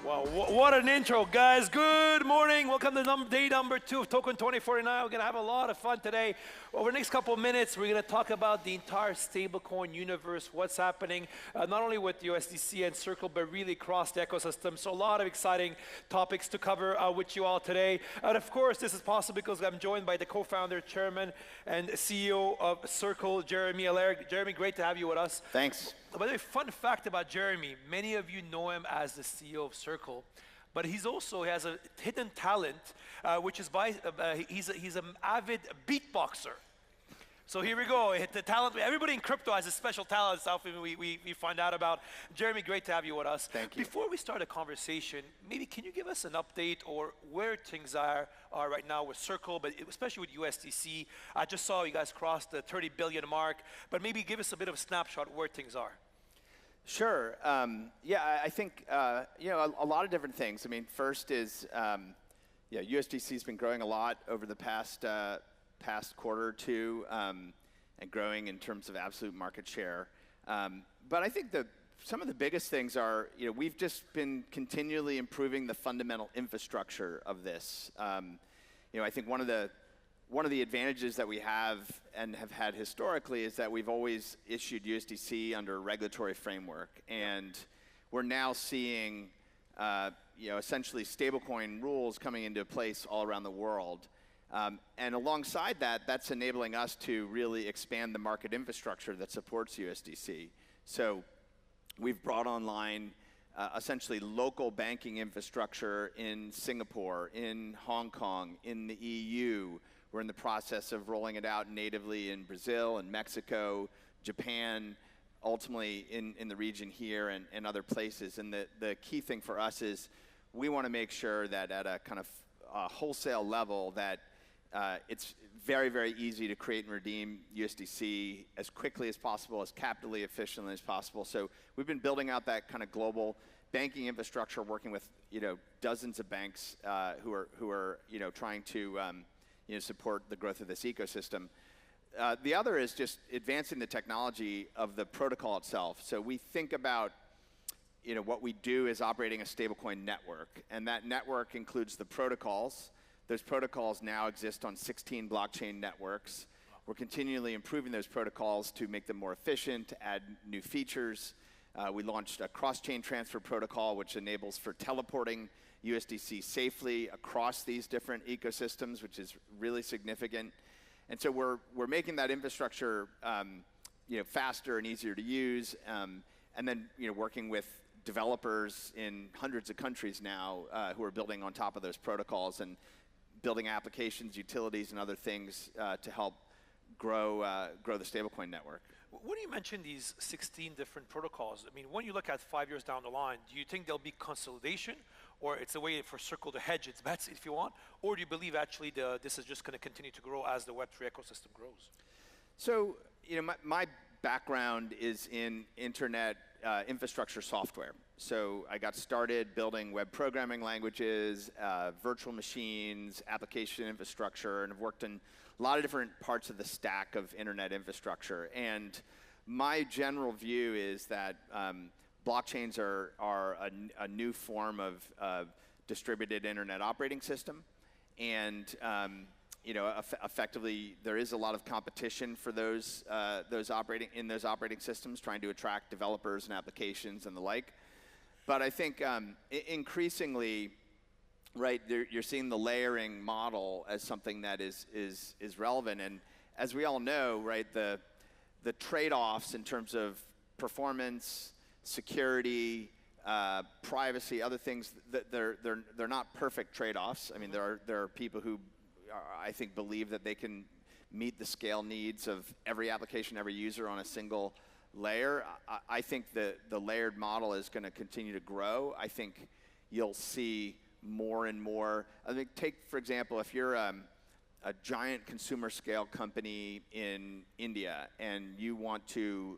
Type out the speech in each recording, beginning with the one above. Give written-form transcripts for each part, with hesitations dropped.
Wow, what an intro, guys. Good morning. Welcome to day number 2 of Token 2049. We're going to have a lot of fun today. Over the next couple of minutes, we're going to talk about the entire stablecoin universe, what's happening, not only with USDC and Circle, but really across the ecosystem. So a lot of exciting topics to cover with you all today. And of course, this is possible because I'm joined by the co-founder, chairman, and CEO of Circle, Jeremy Allaire. Jeremy, great to have you with us. Thanks. By the way, fun fact about Jeremy, many of you know him as the CEO of Circle, but he has a hidden talent, which is he's an avid beatboxer. So here we go, the talent. Everybody in crypto has a special talent stuff we find out about. Jeremy, great to have you with us. Thank you. Before we start a conversation, maybe can you give us an update or where things are right now with Circle, but especially with USDC. I just saw you guys cross the 30 billion mark, but maybe give us a bit of a snapshot where things are. Sure. Yeah, I think you know, a lot of different things. I mean, first is yeah, USDC has been growing a lot over the past quarter or two, and growing in terms of absolute market share. But I think some of the biggest things are, you know, we've just been continually improving the fundamental infrastructure of this. You know, I think one of the advantages that we have and have had historically is that we've always issued USDC under a regulatory framework, and we're now seeing you know, essentially stablecoin rules coming into place all around the world. And alongside that, that's enabling us to really expand the market infrastructure that supports USDC. So we've brought online essentially local banking infrastructure in Singapore, in Hong Kong, in the EU. We're in the process of rolling it out natively in Brazil and Mexico, Japan, ultimately in the region here and other places. And the key thing for us is we want to make sure that at a kind of wholesale level that it's very, very easy to create and redeem USDC as quickly as possible, as capitally efficiently as possible. So we've been building out that kind of global banking infrastructure, working with, you know, dozens of banks who are you know, trying to you know, support the growth of this ecosystem. The other is just advancing the technology of the protocol itself. So we think about, you know, what we do is operating a stablecoin network, and that network includes the protocols. Those protocols now exist on 16 blockchain networks. We're continually improving those protocols to make them more efficient, to add new features. We launched a cross-chain transfer protocol, which enables for teleporting USDC safely across these different ecosystems, which is really significant. And so we're making that infrastructure you know, faster and easier to use, and then, you know, working with developers in hundreds of countries now who are building on top of those protocols and building applications, utilities, and other things to help grow the stablecoin network. When you mention these 16 different protocols, I mean, when you look at 5 years down the line, do you think there'll be consolidation, or it's a way for Circle to hedge its bets, if you want, or do you believe actually this is just going to continue to grow as the Web3 ecosystem grows? So, you know, my background is in internet infrastructure software. So I got started building web programming languages, virtual machines, application infrastructure, and have worked in a lot of different parts of the stack of internet infrastructure. And my general view is that blockchains are a new form of distributed internet operating system. And you know, effectively, there is a lot of competition for those operating systems, trying to attract developers and applications and the like. But I think increasingly, right, you're seeing the layering model as something that is relevant. And as we all know, right, the trade-offs in terms of performance, security, privacy, other things, they're not perfect trade-offs. I mean, there are people who I think believe that they can meet the scale needs of every application, every user on a single layer. I think the layered model is going to continue to grow. I think you'll see more and more. I think, take for example, if you're a giant consumer scale company in India and you want to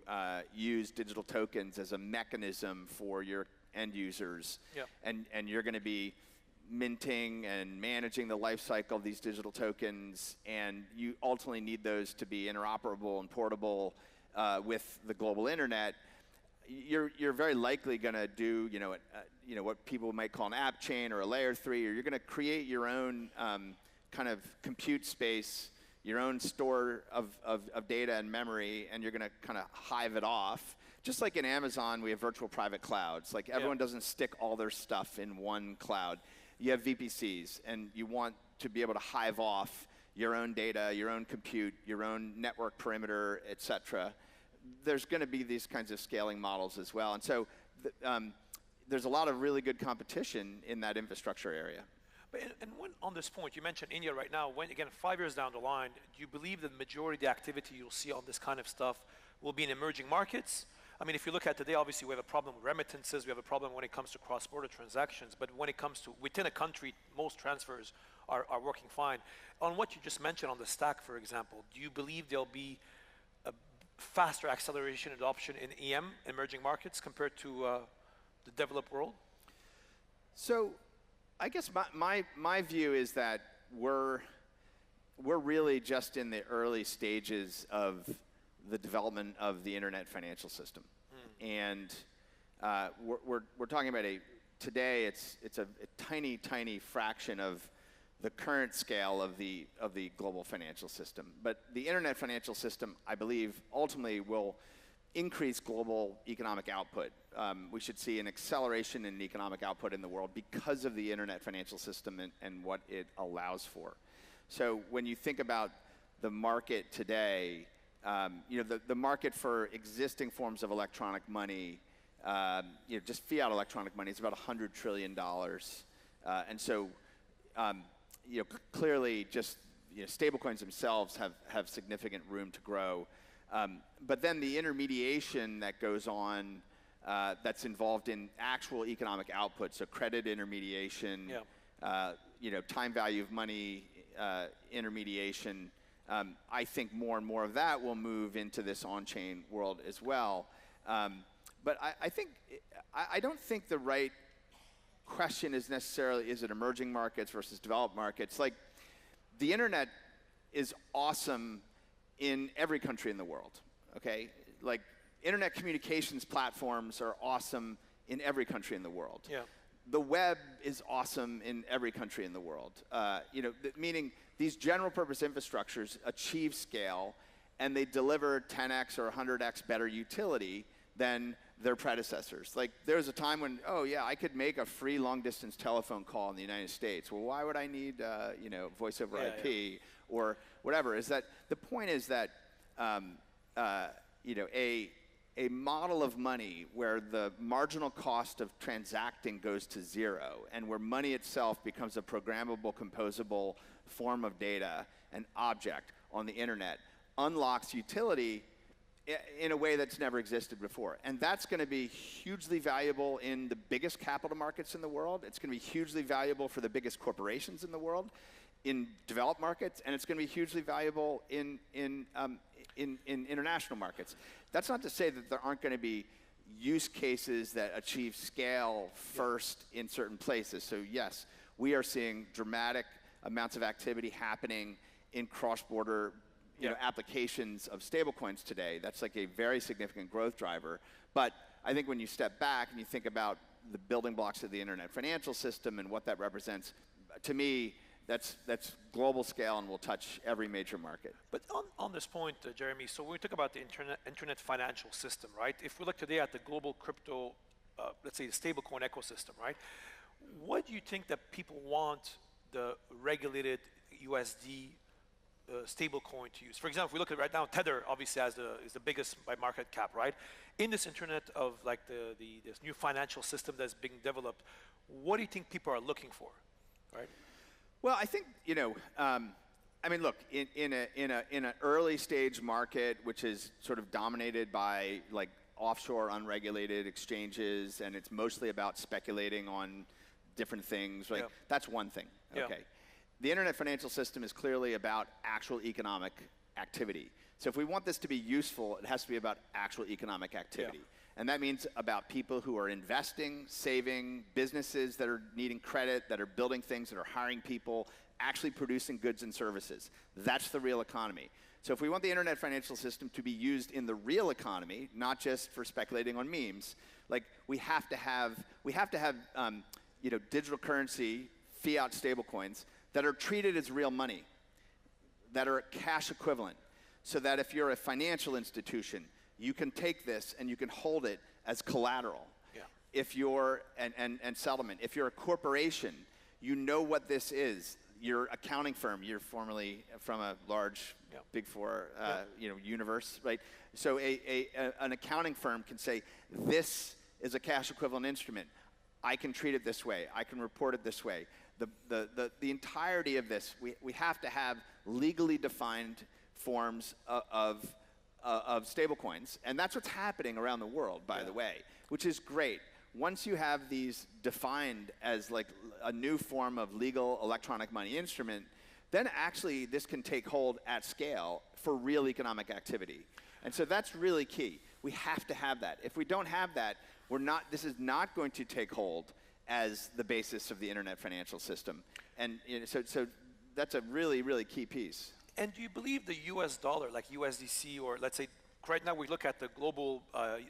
use digital tokens as a mechanism for your end users, yep. and you're going to be minting and managing the life cycle of these digital tokens, and you ultimately need those to be interoperable and portable with the global internet. you're very likely going to do what people might call an app chain or a layer 3, or you're going to create your own kind of compute space, your own store of data and memory, and you're going to kind of hive it off. Just like in Amazon, we have virtual private clouds. Like everyone doesn't stick all their stuff in one cloud. You have VPCs, and you want to be able to hive off your own data, your own compute, your own network perimeter, et cetera. There's going to be these kinds of scaling models as well. And so there's a lot of really good competition in that infrastructure area. But on this point, you mentioned India right now. When, again, 5 years down the line, do you believe that the majority of the activity you'll see on this kind of stuff will be in emerging markets? I mean, if you look at today, obviously we have a problem with remittances, we have a problem when it comes to cross-border transactions, but when it comes to within a country, most transfers are working fine. On what you just mentioned on the stack, for example, do you believe there'll be a faster acceleration adoption in EM, emerging markets, compared to the developed world? So I guess my view is that we're really just in the early stages of the development of the internet financial system. And we're talking about today it's a tiny fraction of the current scale of the global financial system. But the internet financial system, I believe, ultimately will increase global economic output. We should see an acceleration in economic output in the world because of the internet financial system and what it allows for. So when you think about the market today, the market for existing forms of electronic money, just fiat electronic money, is about $100 trillion. And so, clearly just stablecoins themselves have significant room to grow. But then the intermediation that goes on that's involved in actual economic output, so credit intermediation, time value of money intermediation, I think more and more of that will move into this on-chain world as well. But I don't think the right question is necessarily, is it emerging markets versus developed markets? Like, the internet is awesome in every country in the world, okay? Like, internet communications platforms are awesome in every country in the world. Yeah. The web is awesome in every country in the world. Meaning these general purpose infrastructures achieve scale and they deliver 10x or 100x better utility than their predecessors. Like, there was a time when, oh yeah, I could make a free long distance telephone call in the United States. Well, why would I need voice over IP or whatever? Is that the point is that a model of money where the marginal cost of transacting goes to zero and where money itself becomes a programmable, composable form of data, an object on the internet, unlocks utility in a way that's never existed before. And that's going to be hugely valuable in the biggest capital markets in the world. It's going to be hugely valuable for the biggest corporations in the world, in developed markets, and it's going to be hugely valuable in international markets. That's not to say that there aren't going to be use cases that achieve scale first in certain places. So yes, we are seeing dramatic amounts of activity happening in cross-border applications of stablecoins today. That's like a very significant growth driver. But I think when you step back and you think about the building blocks of the internet financial system and what that represents, to me, that's global scale and will touch every major market. But on this point, Jeremy, so when we talk about the internet financial system, right? If we look today at the global crypto, let's say the stablecoin ecosystem, right? What do you think that people want the regulated USD stablecoin to use? For example, if we look at right now, Tether obviously is the biggest by market cap, right? In this internet of like this new financial system that's being developed, what do you think people are looking for, right? Well, I think I mean, look, in an early stage market, which is sort of dominated by like offshore unregulated exchanges, and it's mostly about speculating on different things, right? That's one thing. Okay. The internet financial system is clearly about actual economic activity. So if we want this to be useful, it has to be about actual economic activity. And that means about people who are investing, saving, businesses that are needing credit, that are building things, that are hiring people, actually producing goods and services. That's the real economy. So if we want the internet financial system to be used in the real economy, not just for speculating on memes, like we have to have digital currency, fiat stablecoins that are treated as real money, that are cash equivalent, so that if you're a financial institution, you can take this and you can hold it as collateral. Yeah. If you're and settlement. If you're a corporation, you know what this is. Your accounting firm, you're formerly from a large Big Four universe, right? So an accounting firm can say, this is a cash equivalent instrument. I can treat it this way. I can report it this way. The entirety of this, we have to have legally defined forms of stablecoins. And that's what's happening around the world, by the way, which is great. Once you have these defined as like a new form of legal electronic money instrument, then actually this can take hold at scale for real economic activity. And so that's really key. We have to have that. If we don't have that, this is not going to take hold as the basis of the internet financial system. And so that's a really, really key piece. And do you believe the US dollar, like USDC, or let's say right now we look at the global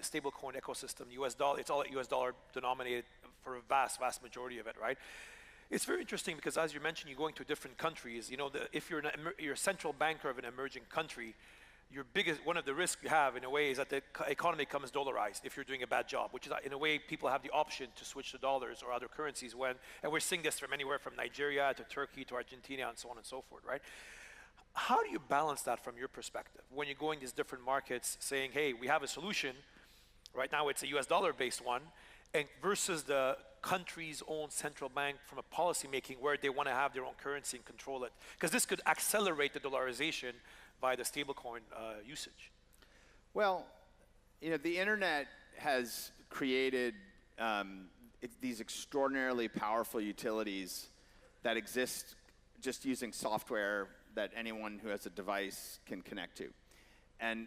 stablecoin ecosystem, US dollar, it's all US dollar denominated for a vast, vast majority of it, right? It's very interesting because, as you mentioned, you're going to different countries. If you're a central banker of an emerging country, one of the risks you have in a way is that the economy becomes dollarized if you're doing a bad job, which is in a way people have the option to switch to dollars or other currencies and we're seeing this from anywhere from Nigeria to Turkey to Argentina and so on and so forth, right? How do you balance that from your perspective when you're going to these different markets saying, hey, we have a solution, right now it's a US dollar based one, and versus the country's own central bank from a policy making where they want to have their own currency and control it? Because this could accelerate the dollarization by the stablecoin usage. Well, the internet has created these extraordinarily powerful utilities that exist just using software that anyone who has a device can connect to. And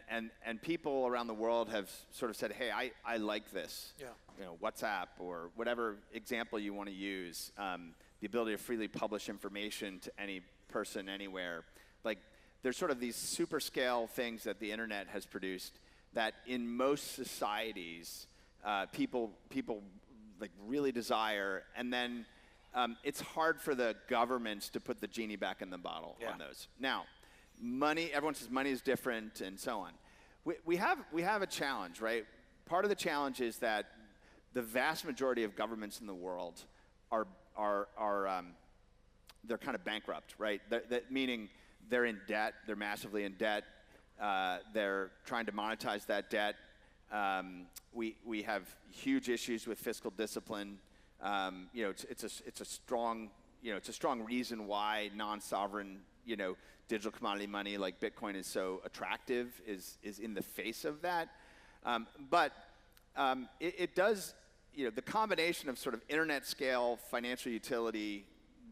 people around the world have sort of said, hey, I like this. Yeah. WhatsApp or whatever example you want to use, the ability to freely publish information to any person anywhere. Like, there's sort of these super scale things that the internet has produced that in most societies, people like really desire, and then it's hard for the governments to put the genie back in the bottle on those. Now, money, everyone says money is different and so on. We have a challenge, right? Part of the challenge is that the vast majority of governments in the world are they're kind of bankrupt, right? Meaning they're in debt, they're massively in debt, they're trying to monetize that debt. We have huge issues with fiscal discipline. It's a strong reason why non-sovereign digital commodity money like Bitcoin is so attractive, is in the face of that. But it does, the combination of sort of internet scale financial utility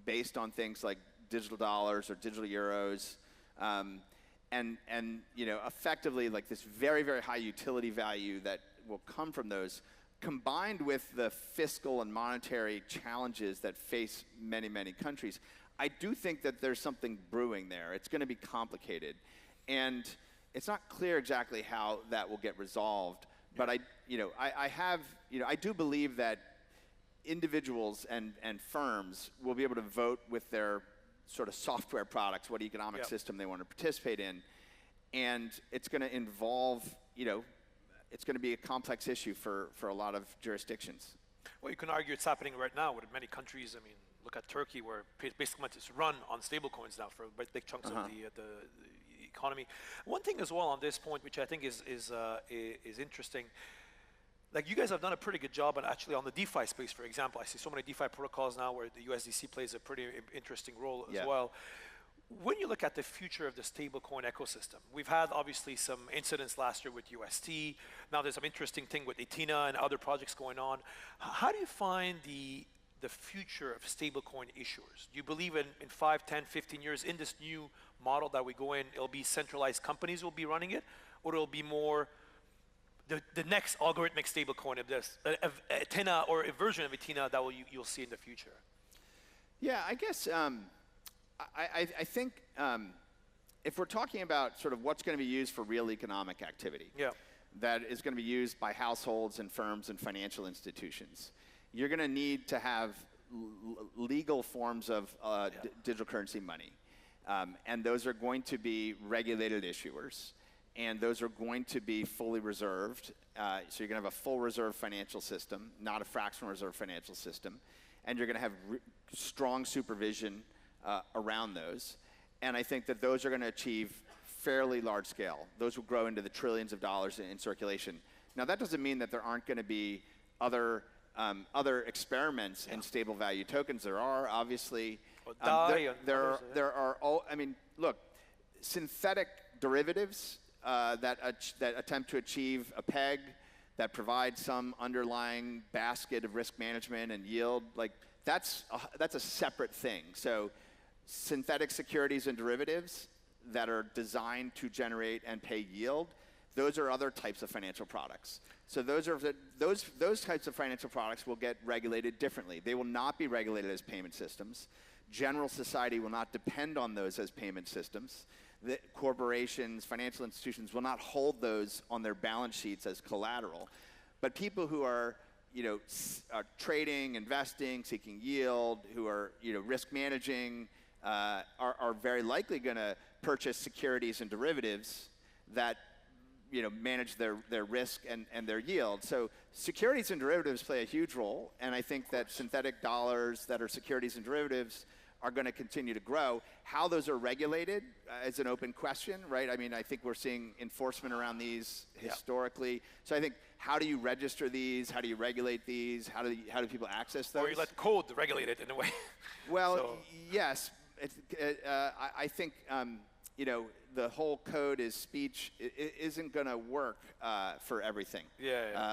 based on things like digital dollars or digital euros, and effectively like this very, very high utility value that will come from those, combined with the fiscal and monetary challenges that face many, many countries, I do think that there's something brewing there. It's going to be complicated, and it's not clear exactly how that will get resolved. But I do believe that individuals and firms will be able to vote with their sort of software products, what economic system they want to participate in, and it's going to involve, it's going to be a complex issue for a lot of jurisdictions. Well, you can argue it's happening right now with many countries. I mean, look at Turkey, where basically it's run on stablecoins now for big chunks of the economy. One thing as well on this point, which I think is interesting, like you guys have done a pretty good job on the DeFi space, for example. I see so many DeFi protocols now where the USDC plays a pretty interesting role as well. When you look at the future of the stablecoin ecosystem, we've had obviously some incidents last year with UST. Now there's some interesting thing with Ethena and other projects going on. How do you find the future of stablecoin issuers? Do you believe in 5, 10, 15 years in this new model that we go in, it'll be centralized companies will be running it, or it'll be more the next algorithmic stablecoin of this, Ethena or a version of Ethena that you'll see in the future? Yeah, I guess I think if we're talking about sort of what's going to be used for real economic activity, that is going to be used by households and firms and financial institutions, you're going to need to have legal forms of digital currency money. And those are going to be regulated issuers. And those are going to be fully reserved. So you're going to have a full reserve financial system, not a fractional reserve financial system. And you're going to have strong supervision around those. And I think that those are going to achieve fairly large scale. Those will grow into the trillions of dollars in circulation. Now, that doesn't mean that there aren't going to be other experiments in stable value tokens. There are, obviously. There are all, I mean, look, synthetic derivatives that attempt to achieve a peg that provides some underlying basket of risk management and yield, like that's a separate thing. So synthetic securities and derivatives that are designed to generate and pay yield, those are other types of financial products. So those types of financial products will get regulated differently. They will not be regulated as payment systems. General society will not depend on those as payment systems. The corporations, financial institutions will not hold those on their balance sheets as collateral. But people who are, are trading, investing, seeking yield, who are, risk managing, are very likely going to purchase securities and derivatives that, manage their risk and their yield. So securities and derivatives play a huge role, and I think that synthetic dollars that are securities and derivatives are going to continue to grow. How those are regulated is an open question, right? I mean, I think we're seeing enforcement around these historically. So I think, how do you register these? How do you regulate these? How do people access those? Or you let code regulate it in a way. Well, yes. I think, the whole code is speech. It isn't going to work for everything.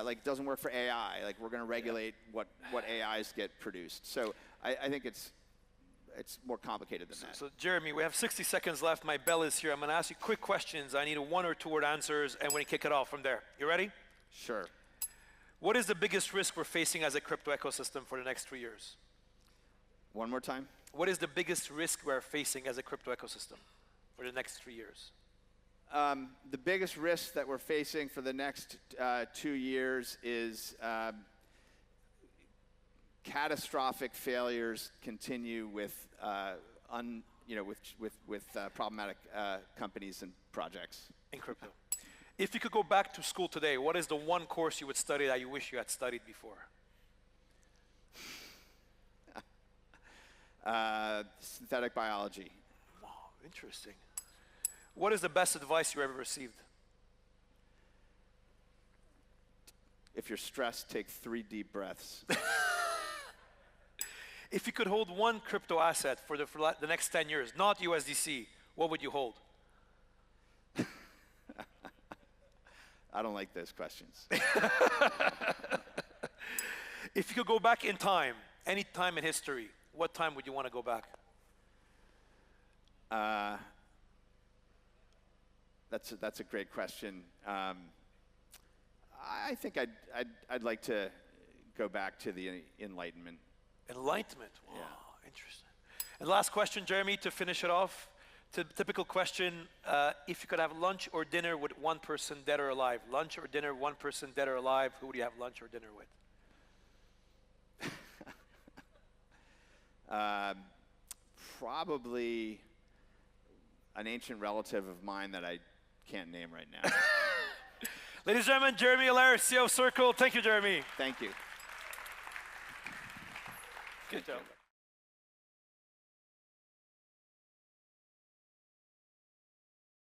Like, it doesn't work for AI. Like, we're going to regulate what AIs get produced. So I think it's more complicated than that. So Jeremy, we have 60 seconds left. My bell is here. I'm going to ask you quick questions. I need a 1 or 2 word answers, and we're going to kick it off from there. You ready? Sure. What is the biggest risk we're facing as a crypto ecosystem for the next 3 years? One more time. What is the biggest risk we're facing as a crypto ecosystem for the next 3 years? The biggest risk that we're facing for the next 2 years is catastrophic failures continue with problematic companies and projects in crypto. If you could go back to school today, what is the one course you would study that you wish you had studied before? Synthetic biology. Wow, interesting. What is the best advice you ever received? If you're stressed, take 3 deep breaths. If you could hold one crypto asset for the next 10 years, not USDC, what would you hold? I don't like those questions. If you could go back in time, any time in history, what time would you want to go back? That's a great question. I think I'd like to go back to the Enlightenment. Enlightenment. Wow, interesting. And last question, Jeremy, to finish it off. Typical question, if you could have lunch or dinner with one person, dead or alive, lunch or dinner, one person, dead or alive, who would you have lunch or dinner with? Probably an ancient relative of mine that I can't name right now. Ladies and gentlemen, Jeremy Allaire, CEO of Circle. Thank you, Jeremy. Thank you. Good job.